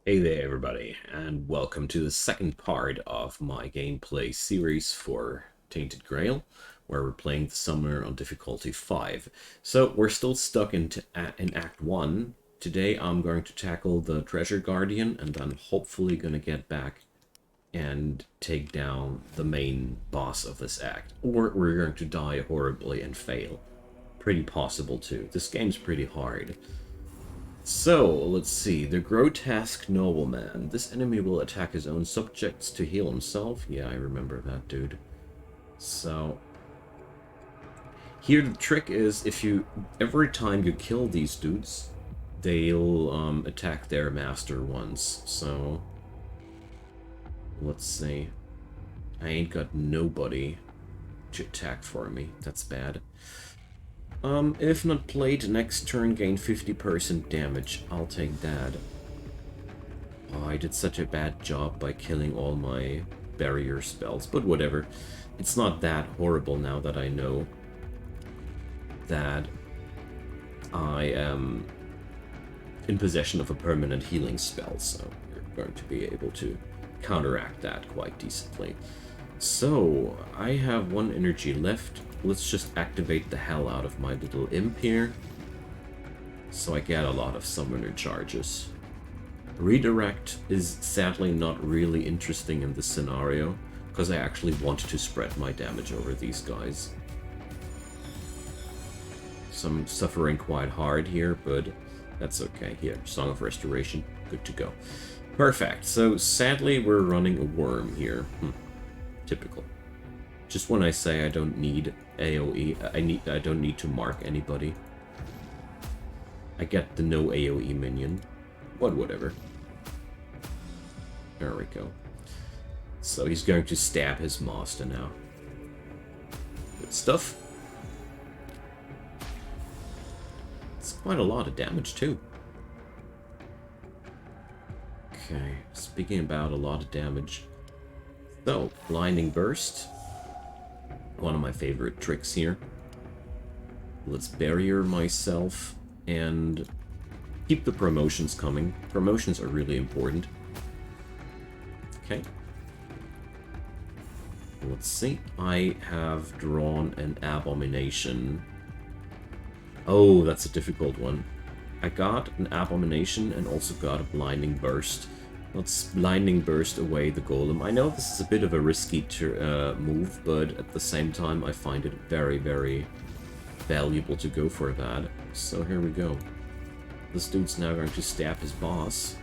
Hey there everybody, and welcome to the second part of my gameplay series for Tainted Grail, where we're playing the Summoner on difficulty 5. So we're still stuck in Act 1. Today I'm going to tackle the Treasure Guardian, and then hopefully gonna get back and take down the main boss of this act. Or we're going to die horribly and fail. Pretty possible too. This game's pretty hard. So, let's see. The grotesque nobleman. This enemy will attack his own subjects to heal himself. Yeah, I remember that dude. So, here the trick is if you... every time you kill these dudes, they'll attack their master once. So, let's see. I ain't got nobody to attack for me. That's bad. If not played, next turn gain 50% damage. I'll take that. Oh, I did such a bad job by killing all my barrier spells, but whatever. It's not that horrible now that I know that I am in possession of a permanent healing spell, so we're going to be able to counteract that quite decently. So, I have one energy left. Let's just activate the hell out of my little imp here, so I get a lot of summoner charges. Redirect is sadly not really interesting in this scenario, because I actually want to spread my damage over these guys. So I'm suffering quite hard here, but that's okay. Here, Song of Restoration, good to go. Perfect, so sadly we're running a worm here. Typical. Just when I say I don't need AoE, I don't need to mark anybody. I get the no AoE minion. But whatever. There we go. So he's going to stab his master now. Good stuff. It's quite a lot of damage too. Okay, speaking about a lot of damage. So, Blinding Burst. One of my favorite tricks here. Let's barrier myself and keep the promotions coming. Promotions are really important. Okay. Let's see. I have drawn an Abomination. Oh, that's a difficult one. I got an Abomination and also got a Blinding Burst. Let's Blinding Burst away the Golem. I know this is a bit of a risky move, but at the same time I find it very, very valuable to go for that. So here we go. This dude's now going to stab his boss.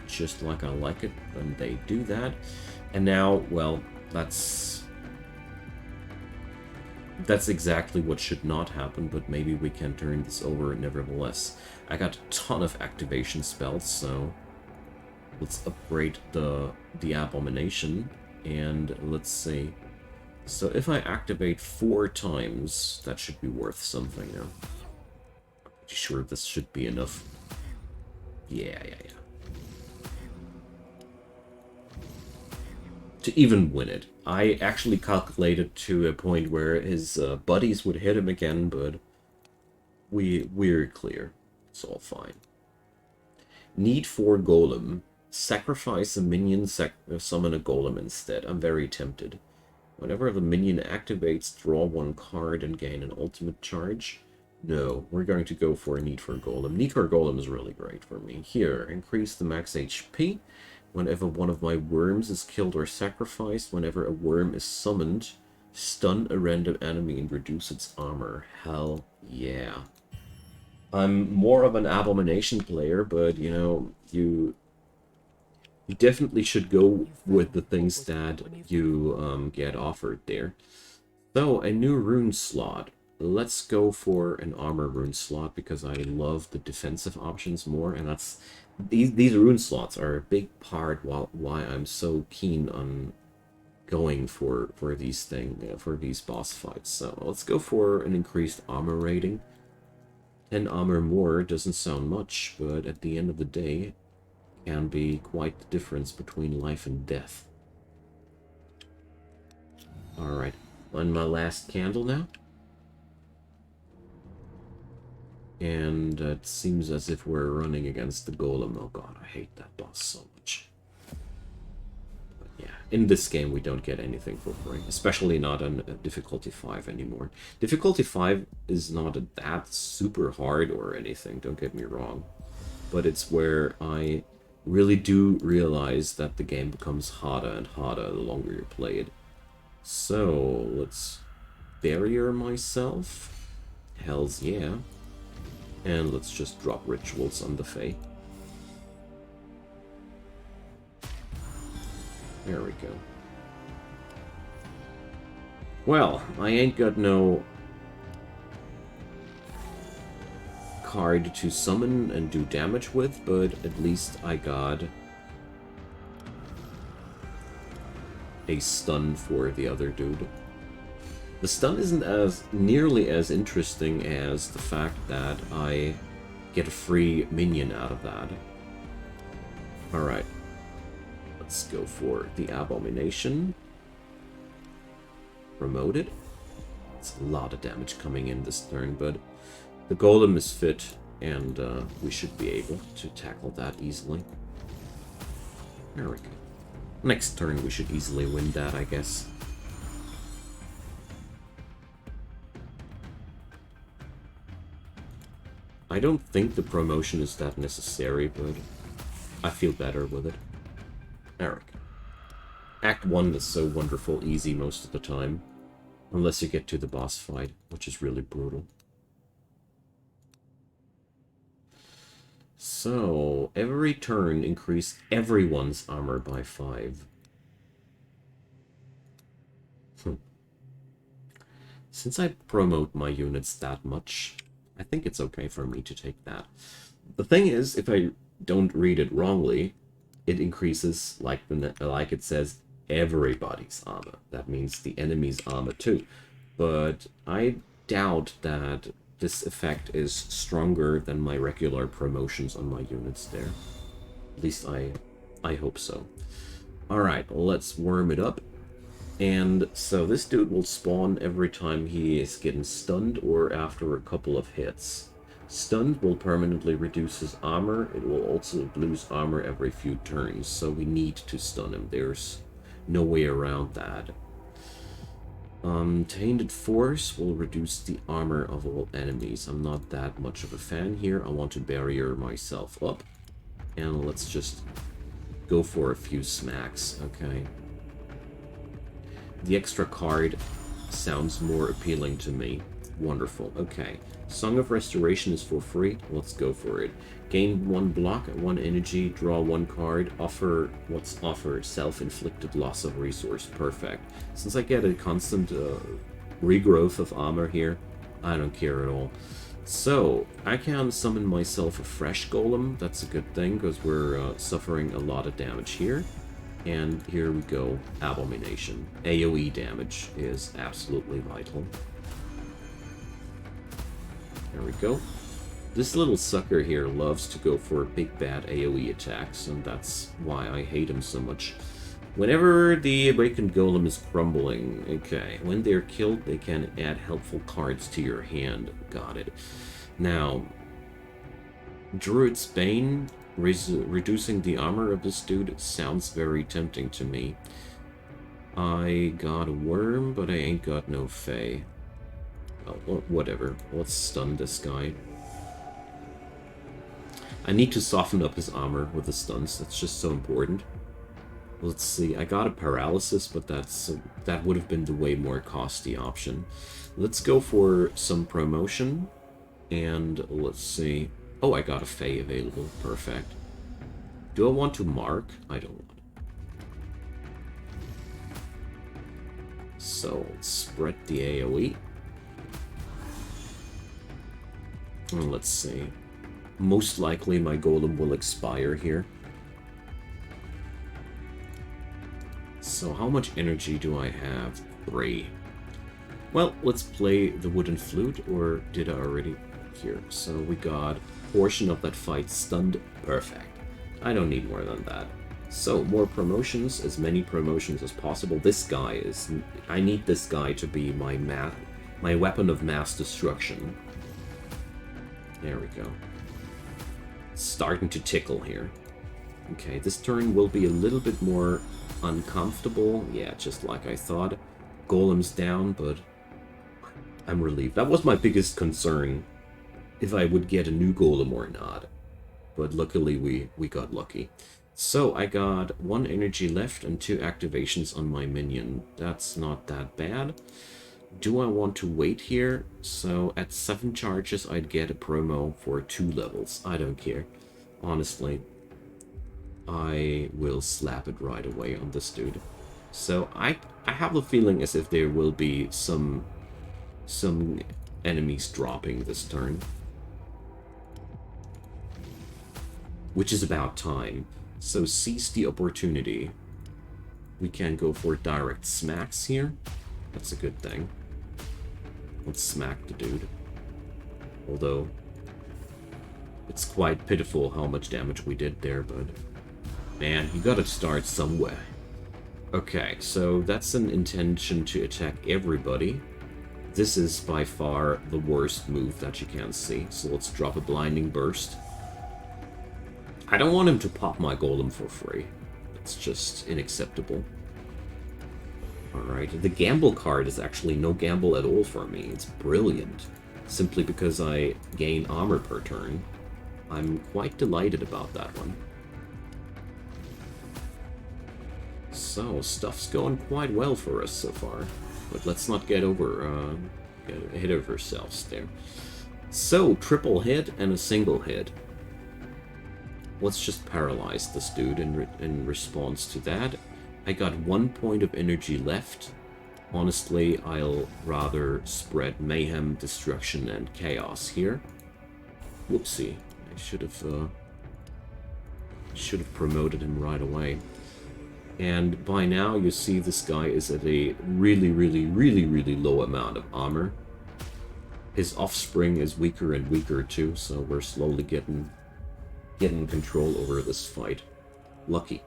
Just like I like it when they do that. And now, well, that's exactly what should not happen, but maybe we can turn this over nevertheless. I got a ton of activation spells, so let's upgrade the Abomination, and let's see. So if I activate 4 times, that should be worth something now. I'm pretty sure this should be enough. Yeah. To even win it. I actually calculated to a point where his buddies would hit him again, but we're clear. It's all fine. Need for Golem. Sacrifice a minion, summon a golem instead. I'm very tempted. Whenever the minion activates, draw 1 card and gain an ultimate charge. No, we're going to go for a Need for Golem. Need for Golem is really great for me. Here, increase the max HP. Whenever one of my worms is killed or sacrificed, whenever a worm is summoned, stun a random enemy and reduce its armor. Hell yeah. I'm more of an Abomination player, but, you know, you definitely should go with the things that you get offered there. So, a new rune slot. Let's go for an armor rune slot because I love the defensive options more, and that's these rune slots are a big part why I'm so keen on going for these boss fights. So let's go for an increased armor rating. 10 armor more doesn't sound much, but at the end of the day, can be quite the difference between life and death. Alright, on my last candle now. And it seems as if we're running against the golem. Oh god, I hate that boss so much. But yeah, in this game we don't get anything for free. Especially not on difficulty 5 anymore. Difficulty 5 is not that super hard or anything, don't get me wrong. But it's where I really do realize that the game becomes harder and harder the longer you play it. So, let's barrier myself. Hells yeah. And let's just drop rituals on the Fae. There we go. Well, I ain't got no card to summon and do damage with, but at least I got a stun for the other dude. The stun isn't as nearly as interesting as the fact that I get a free minion out of that. Alright. Let's go for the Abomination. Promote it. It's a lot of damage coming in this turn, but the golem is fit, and we should be able to tackle that easily. There we go. Next turn we should easily win that, I guess. I don't think the promotion is that necessary, but I feel better with it. There we go. Act 1 is so wonderful easy most of the time. Unless you get to the boss fight, which is really brutal. So, every turn increase everyone's armor by 5. Since I promote my units that much, I think it's okay for me to take that. The thing is, if I don't read it wrongly, it increases, like it says, everybody's armor. That means the enemy's armor too. But I doubt that this effect is stronger than my regular promotions on my units there. At least I hope so. Alright, let's warm it up. And so this dude will spawn every time he is getting stunned or after a couple of hits. Stunned will permanently reduce his armor. It will also lose armor every few turns, so we need to stun him. There's no way around that. Tainted Force will reduce the armor of all enemies. I'm not that much of a fan here. I want to barrier myself up. And let's just go for a few smacks, okay? The extra card sounds more appealing to me. Wonderful, okay. Song of Restoration is for free. Let's go for it. Gain 1 block, 1 energy, draw 1 card, offer what's offered, self-inflicted loss of resource. Perfect. Since I get a constant regrowth of armor here, I don't care at all. So, I can summon myself a fresh golem. That's a good thing, because we're suffering a lot of damage here. And here we go, Abomination. AoE damage is absolutely vital. There we go. This little sucker here loves to go for big bad AoE attacks, and that's why I hate him so much. Whenever the Awakened Golem is crumbling, okay, when they're killed, they can add helpful cards to your hand. Got it. Now, Druid's Bane, reducing the armor of this dude sounds very tempting to me. I got a worm, but I ain't got no Fae. Well, whatever. Let's stun this guy. I need to soften up his armor with the stuns. That's just so important. Let's see. I got a paralysis, but that would have been the way more costly option. Let's go for some promotion. And let's see. Oh, I got a Fae available. Perfect. Do I want to mark? I don't want it. So, let's spread the AoE. And let's see. Most likely my golem will expire here. So how much energy do I have? 3. Well, let's play the wooden flute, or did I already? Here. So we got a portion of that fight stunned. Perfect. I don't need more than that. So, more promotions, as many promotions as possible. This guy is... I need this guy to be my weapon of mass destruction. There we go. Starting to tickle here. Okay, this turn will be a little bit more uncomfortable. Yeah, just like I thought. Golem's down, but I'm relieved. That was my biggest concern, if I would get a new golem or not. But luckily we got lucky. So I got 1 energy left and 2 activations on my minion. That's not that bad. Do I want to wait here? So at 7 charges I'd get a promo for 2 levels. I don't care. Honestly, I will slap it right away on this dude. So I have the feeling as if there will be some enemies dropping this turn. Which is about time. So seize the opportunity. We can go for direct smacks here. That's a good thing. Let's smack the dude. Although, it's quite pitiful how much damage we did there, but... man, you gotta start somewhere. Okay, so that's an intention to attack everybody. This is by far the worst move that you can see. So let's drop a Blinding Burst. I don't want him to pop my golem for free. It's just unacceptable. Alright, the gamble card is actually no gamble at all for me. It's brilliant. Simply because I gain armor per turn. I'm quite delighted about that one. So, stuff's going quite well for us so far. But let's not get ahead of ourselves there. So, triple hit and a single hit. Let's just paralyze this dude in response to that. I got 1 point of energy left. Honestly, I'll rather spread mayhem, destruction, and chaos here. Whoopsie. I should have promoted him right away. And by now, you see this guy is at a really, really, really, really low amount of armor. His offspring is weaker and weaker too, so we're slowly getting control over this fight. Lucky.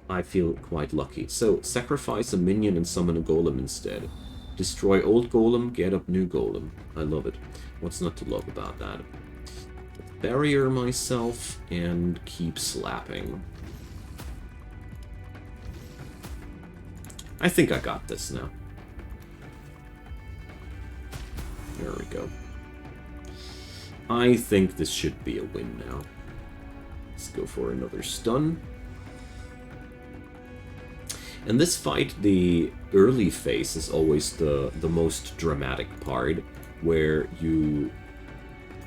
I feel quite lucky. So, sacrifice a minion and summon a golem instead. Destroy old golem, get up new golem. I love it. What's not to love about that? Barrier myself and keep slapping. I think I got this now. There we go. I think this should be a win now. Let's go for another stun. In this fight, the early phase is always the most dramatic part, where you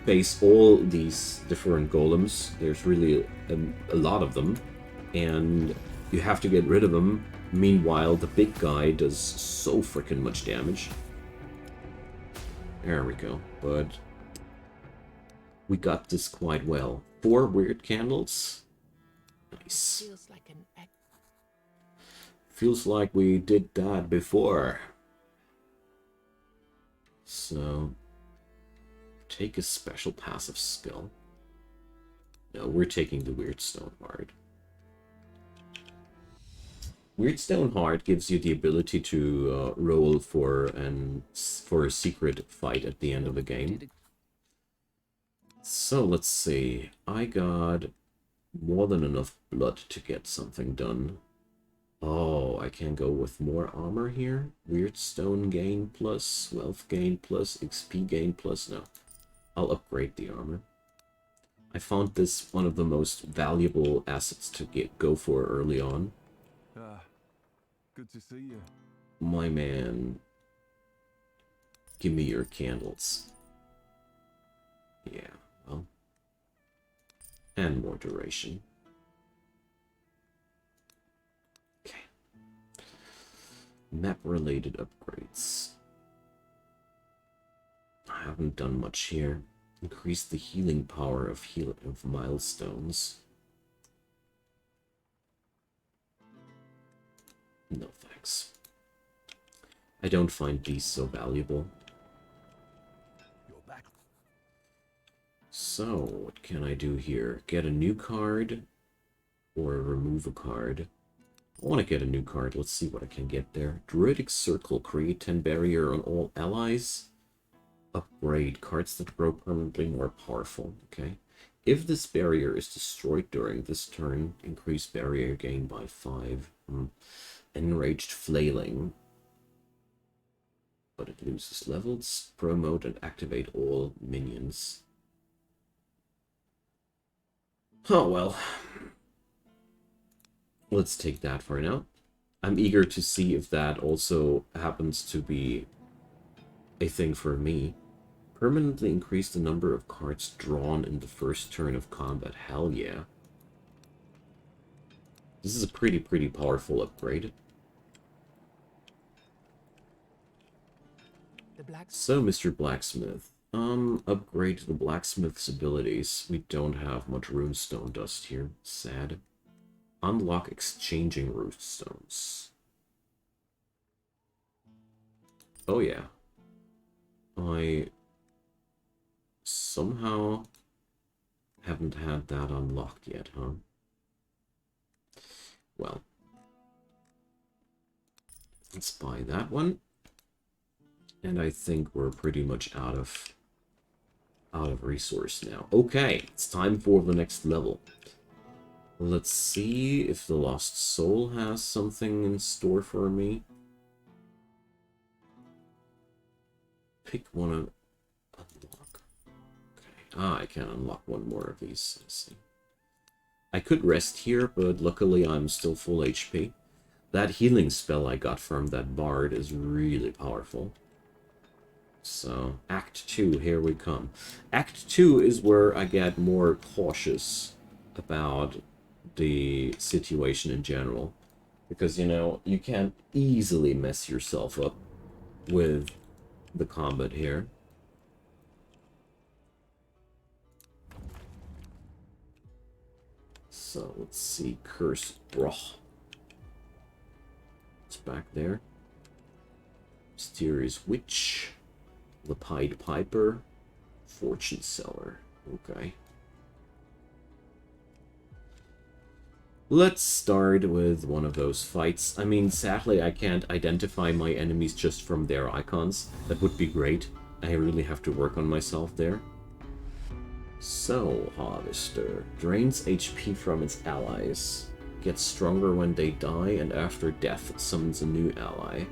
face all these different golems. There's really a lot of them, and you have to get rid of them. Meanwhile, the big guy does so freaking much damage. There we go, but we got this quite well. 4 weird candles. Nice. Feels like we did that before. So, take a special passive skill. No, we're taking the Weird Stone Heart. Weird Stone Heart gives you the ability to roll for a secret fight at the end of the game. So, let's see. I got more than enough blood to get something done. Oh, I can go with more armor here. Weird stone gain plus, wealth gain plus, XP gain plus. No, I'll upgrade the armor. I found this one of the most valuable assets to go for early on. Good to see you. My man, give me your candles. Yeah, well, and more duration. Map-related upgrades. I haven't done much here. Increase the healing power of milestones. No thanks. I don't find these so valuable. So, what can I do here? Get a new card or remove a card? I want to get a new card. Let's see what I can get there. Druidic Circle. Create 10 barrier on all allies. Upgrade. Cards that grow permanently more powerful. Okay. If this barrier is destroyed during this turn, increase barrier gain by 5. Enraged Flailing. But it loses levels. Promote and activate all minions. Oh well. Let's take that for now. I'm eager to see if that also happens to be a thing for me. Permanently increase the number of cards drawn in the first turn of combat. Hell yeah. This is a pretty powerful upgrade. So, Mr. Blacksmith. Upgrade the blacksmith's abilities. We don't have much runestone dust here. Sad. Unlock exchanging runestones. Oh yeah. I somehow haven't had that unlocked yet, huh? Well. Let's buy that one. And I think we're pretty much out of resource now. Okay, it's time for the next level. Let's see if the Lost Soul has something in store for me. Pick one of... Unlock. Okay. I can unlock one more of these. Let's see. I could rest here, but luckily I'm still full HP. That healing spell I got from that bard is really powerful. So, Act 2, here we come. Act 2 is where I get more cautious about the situation in general. Because, you know, you can't easily mess yourself up with the combat here. So, let's see. Curse Broch. It's back there. Mysterious Witch. The Pied Piper, Fortune Seller. Okay. Let's start with one of those fights. I mean, sadly, I can't identify my enemies just from their icons. That would be great. I really have to work on myself there. So, Harvester. Drains HP from its allies. Gets stronger when they die, and after death, summons a new ally.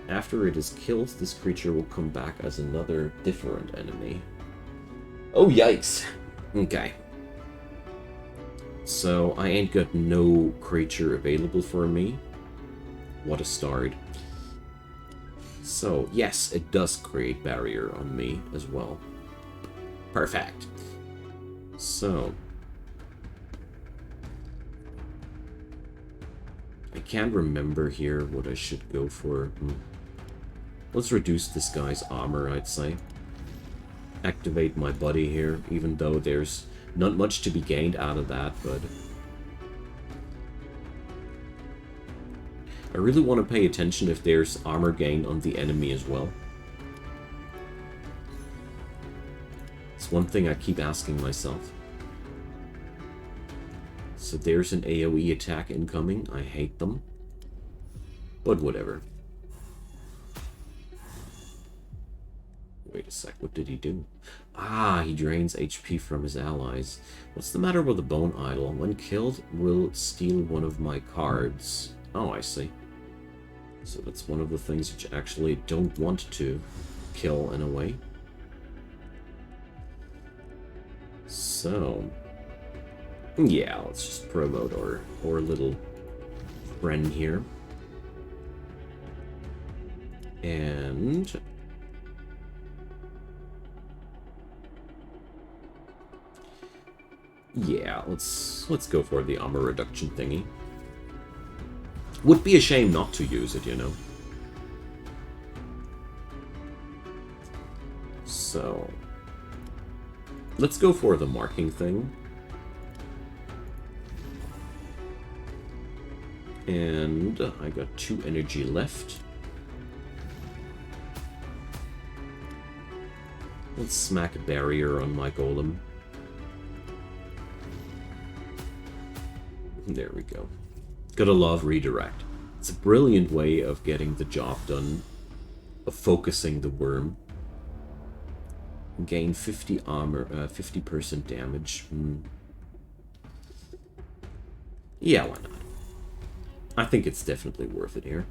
After it is killed, this creature will come back as another different enemy. Oh, yikes. Okay. So, I ain't got no creature available for me. What a start. So, yes, it does create barrier on me as well. Perfect. So... I can't remember here what I should go for. Let's reduce this guy's armor, I'd say. Activate my buddy here, even though there's not much to be gained out of that, but... I really want to pay attention if there's armor gain on the enemy as well. It's one thing I keep asking myself. So there's an AoE attack incoming. I hate them. But whatever. Wait a sec, what did he do? Ah, he drains HP from his allies. What's the matter with the Bone Idol? When killed, will steal one of my cards. Oh, I see. So that's one of the things that you actually don't want to kill in a way. So... yeah, let's just promote our little friend here. And... yeah, let's go for the armor reduction thingy. Would be a shame not to use it, you know. So... let's go for the marking thing. And I got 2 energy left. Let's smack a barrier on my golem. There we go. Gotta love redirect. It's a brilliant way of getting the job done, of focusing the worm. Gain 50 armor, 50% damage. Yeah, why not? I think it's definitely worth it here.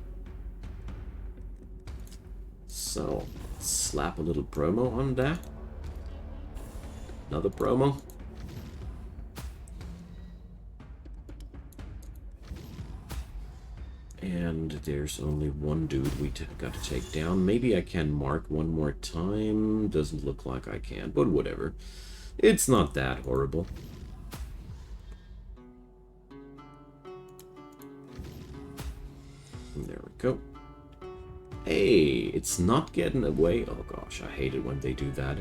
So, slap a little promo on that. Another promo. And there's only one dude we got to take down. Maybe I can mark one more time. Doesn't look like I can, but whatever. It's not that horrible. And there we go. Hey, it's not getting away. Oh gosh, I hate it when they do that.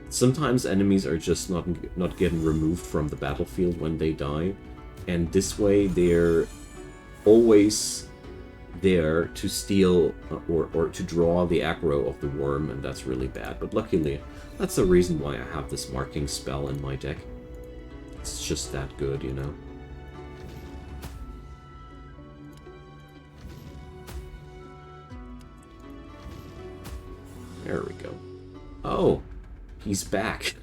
Sometimes enemies are just not getting removed from the battlefield when they die. And this way they're always there to steal or to draw the aggro of the worm, and that's really bad. But luckily, that's the reason why I have this marking spell in my deck. It's just that good, you know. There we go. Oh, he's back.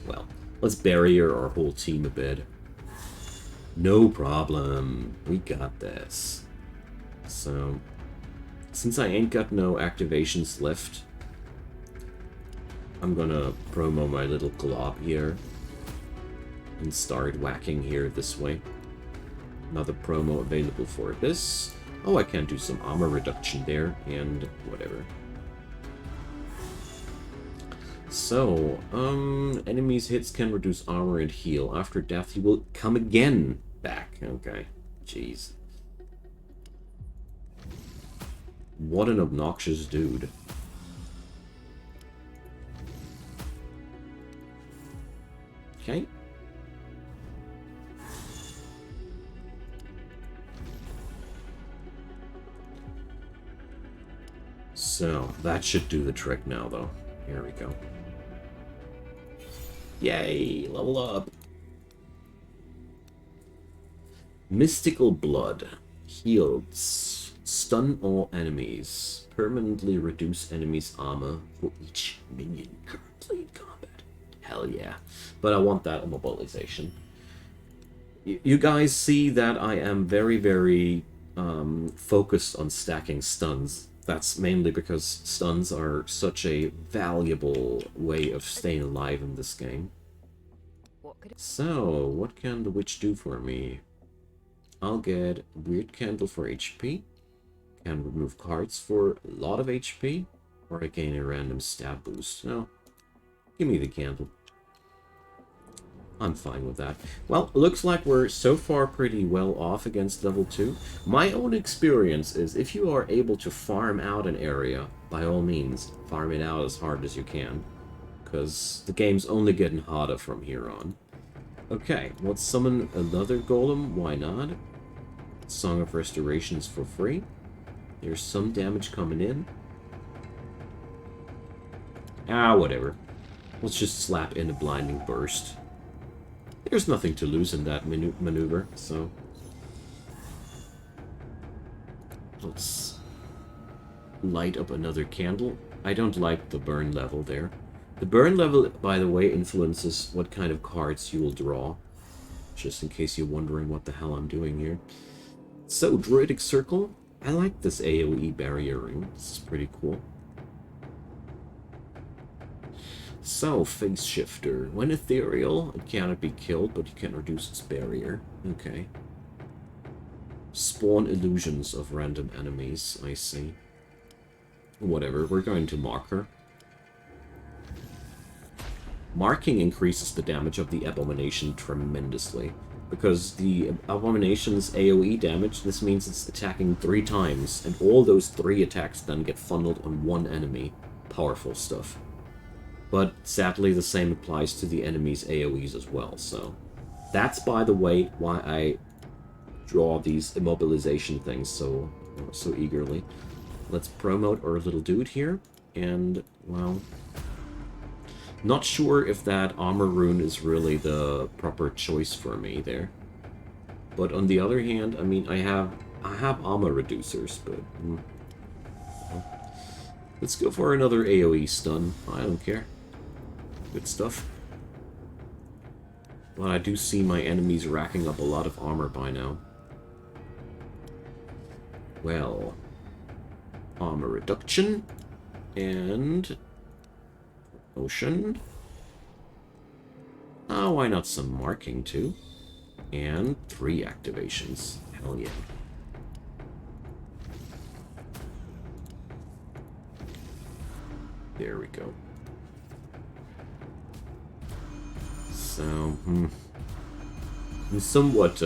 Well, let's bury our whole team a bit. No problem. We got this. So, since I ain't got no activations left, I'm gonna promo my little glob here and start whacking here this way. Another promo available for this. Oh, I can do some armor reduction there and whatever. So, enemies' hits can reduce armor and heal. After death, he will come again back. Okay, jeez. What an obnoxious dude. Okay. So, that should do the trick now, though. Here we go. Yay! Level up! Mystical Blood. Heals. Stun all enemies. Permanently reduce enemies' armor for each minion currently in combat. Hell yeah. But I want that immobilization. You guys see that I am very, very focused on stacking stuns. That's mainly because stuns are such a valuable way of staying alive in this game. So, what can the witch do for me? I'll get Weird Candle for HP. Can remove cards for a lot of HP. Or I gain a random stat boost. No. Give me the candle. I'm fine with that. Well, looks like we're so far pretty well off against level 2. My own experience is if you are able to farm out an area, by all means, farm it out as hard as you can. Because the game's only getting harder from here on. Okay, let's summon another golem. Why not? Song of Restoration is for free. There's some damage coming in. Ah, whatever. Let's just slap in a Blinding Burst. There's nothing to lose in that maneuver, so... Let's light up another candle. I don't like the burn level there. The burn level, by the way, influences what kind of cards you will draw. Just in case you're wondering what the hell I'm doing here. So, Druidic Circle. I like this AoE barrier ring. This is pretty cool. So, Face Shifter. When ethereal, it cannot be killed, but you can reduce its barrier. Okay. Spawn illusions of random enemies, I see. Whatever, we're going to mark her. Marking increases the damage of the Abomination tremendously. Because the Abomination's AoE damage, this means it's attacking 3 times, and all those 3 attacks then get funneled on one enemy. Powerful stuff. But sadly, the same applies to the enemy's AoEs as well, so... That's, by the way, why I draw these immobilization things so eagerly. Let's promote our little dude here, and, well... Not sure if that armor rune is really the proper choice for me there. But on the other hand, I mean, I have armor reducers, but... Let's go for another AoE stun. I don't care. Good stuff. But I do see my enemies racking up a lot of armor by now. Well, armor reduction and potion. Oh, why not some marking too? And 3 activations. Hell yeah. There we go. So, I'm somewhat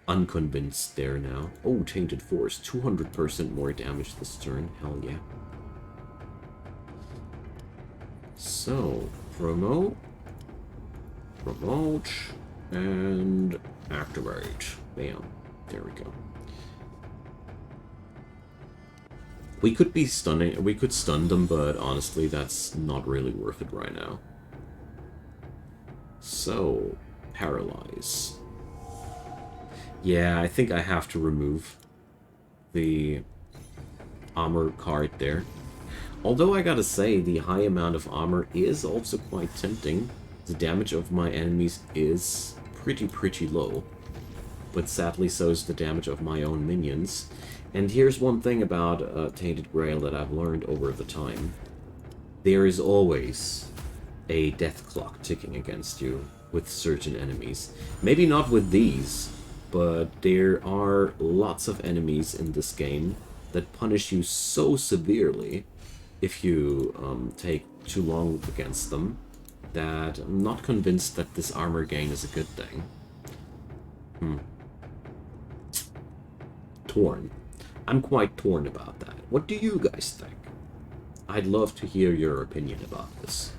unconvinced there now. Oh, Tainted Force. 200% more damage this turn. Hell yeah. So, promote, and activate. Bam. There we go. We could be stunning. We could stun them, but honestly, that's not really worth it right now. So, paralyze. Yeah, I think I have to remove the armor card there. Although I gotta say, the high amount of armor is also quite tempting. The damage of my enemies is pretty low. But sadly, so is the damage of my own minions. And here's one thing about Tainted Grail that I've learned over the time. There is always a death clock ticking against you with certain enemies. Maybe not with these, but there are lots of enemies in this game that punish you so severely if you take too long against them that I'm not convinced that this armor gain is a good thing. Torn. I'm quite torn about that. What do you guys think? I'd love to hear your opinion about this.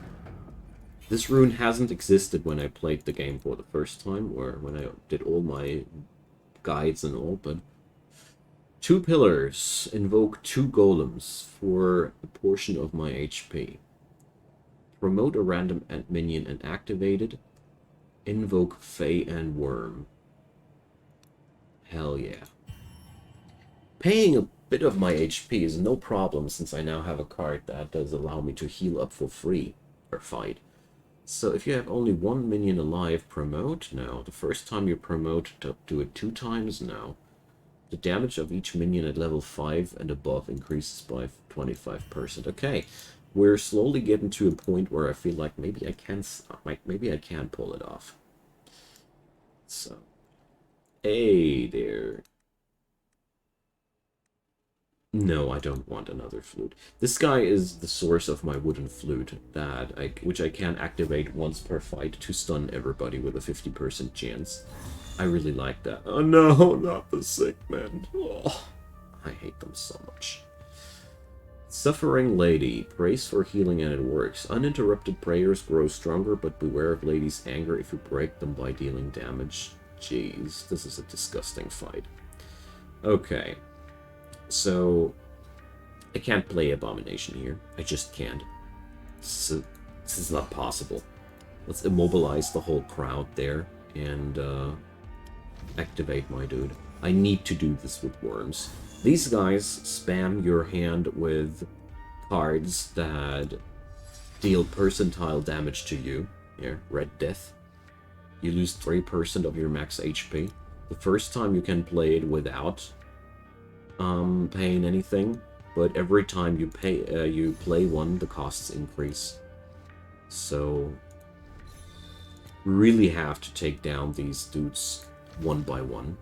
This rune hasn't existed when I played the game for the first time, or when I did all my guides and all, but 2 pillars invoke 2 golems for a portion of my HP. Promote a random minion and activate it. Invoke Fae and Worm. Hell yeah. Paying a bit of my HP is no problem, since I now have a card that does allow me to heal up for free, or fight. So if you have only 1 minion alive, promote? No. The first time you promote, do it 2 times? No. The damage of each minion at level 5 and above increases by 25%. Okay, we're slowly getting to a point where I feel like maybe I can pull it off. So, hey there. No, I don't want another flute. This guy is the source of my wooden flute, which I can activate once per fight to stun everybody with a 50% chance. I really like that. Oh no, not the sick men. Oh, I hate them so much. Suffering Lady. Prays for healing and it works. Uninterrupted prayers grow stronger, but beware of Lady's anger if you break them by dealing damage. Jeez, this is a disgusting fight. Okay. So, I can't play Abomination here. I just can't. So, this is not possible. Let's immobilize the whole crowd there and activate my dude. I need to do this with worms. These guys spam your hand with cards that deal percentile damage to you. Here, Red Death. You lose 3% of your max HP. The first time you can play it without paying anything, but every time you play one, the costs increase. So, really have to take down these dudes one by one.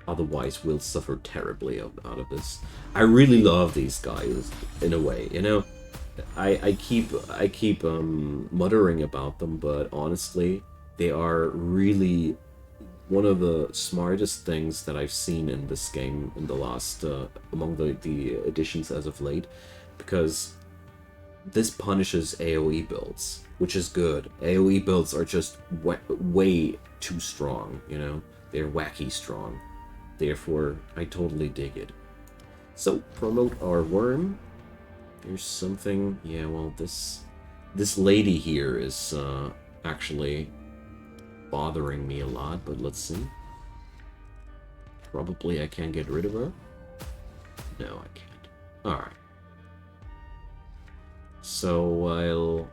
Otherwise, we'll suffer terribly out of this. I really love these guys, in a way, you know? I keep muttering about them, but honestly, they are really one of the smartest things that I've seen in this game in the last, among the additions as of late, because this punishes AoE builds, which is good. AoE builds are just way too strong, you know? They're wacky strong. Therefore, I totally dig it. So, promote our worm. There's something... Yeah, well, this lady here is actually bothering me a lot, but let's see. Probably I can get rid of her. No, I can't. Alright. So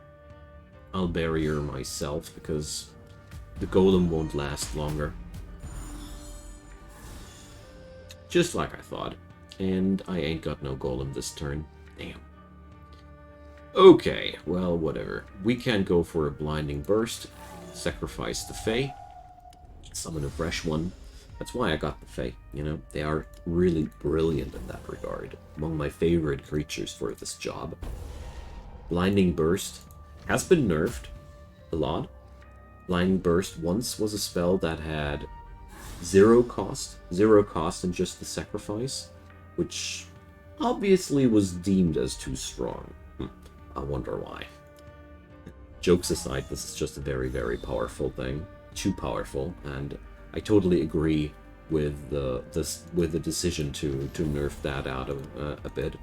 I'll bury her myself because the golem won't last longer. Just like I thought. And I ain't got no golem this turn. Damn. Okay, well, whatever. We can go for a blinding burst. Sacrifice the Fae. Summon a fresh one. That's why I got the Fae, you know? They are really brilliant in that regard. Among my favorite creatures for this job. Blinding Burst has been nerfed a lot. Blinding Burst once was a spell that had zero cost and just the sacrifice, which obviously was deemed as too strong. I wonder why. Jokes aside, this is just a very, very powerful thing. Too powerful, and I totally agree with the decision to nerf that out of a bit.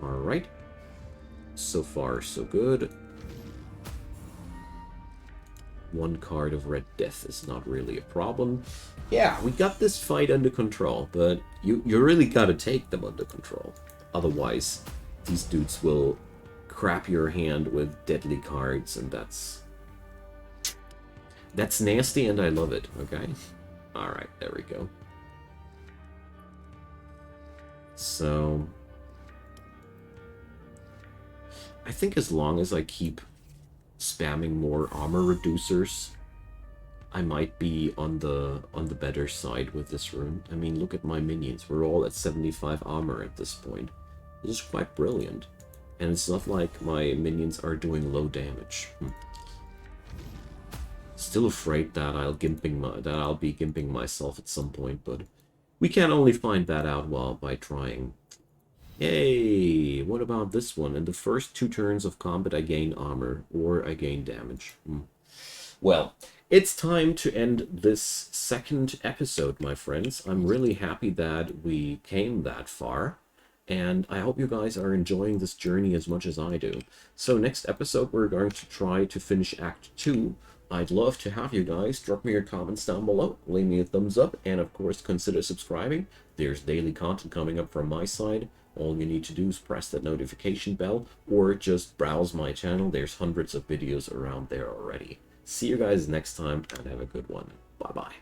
All right. So far, so good. One card of Red Death is not really a problem. Yeah, we got this fight under control, but you really gotta take them under control. Otherwise, these dudes will crap your hand with deadly cards, and that's nasty, and I love it, okay? Alright, there we go. So I think as long as I keep spamming more armor reducers, I might be on the better side with this rune. I mean, look at my minions. We're all at 75 armor at this point. This is quite brilliant. And it's not like my minions are doing low damage. Still afraid that I'll be gimping myself at some point, but we can only find that out by trying. Hey, what about this one? In the first 2 turns of combat, I gain armor, or I gain damage. Well, it's time to end this second episode, my friends. I'm really happy that we came that far, and I hope you guys are enjoying this journey as much as I do. So next episode, we're going to try to finish Act 2. I'd love to have you guys. Drop me your comments down below, leave me a thumbs up, and of course, consider subscribing. There's daily content coming up from my side. All you need to do is press that notification bell, or just browse my channel. There's hundreds of videos around there already. See you guys next time, and have a good one. Bye-bye.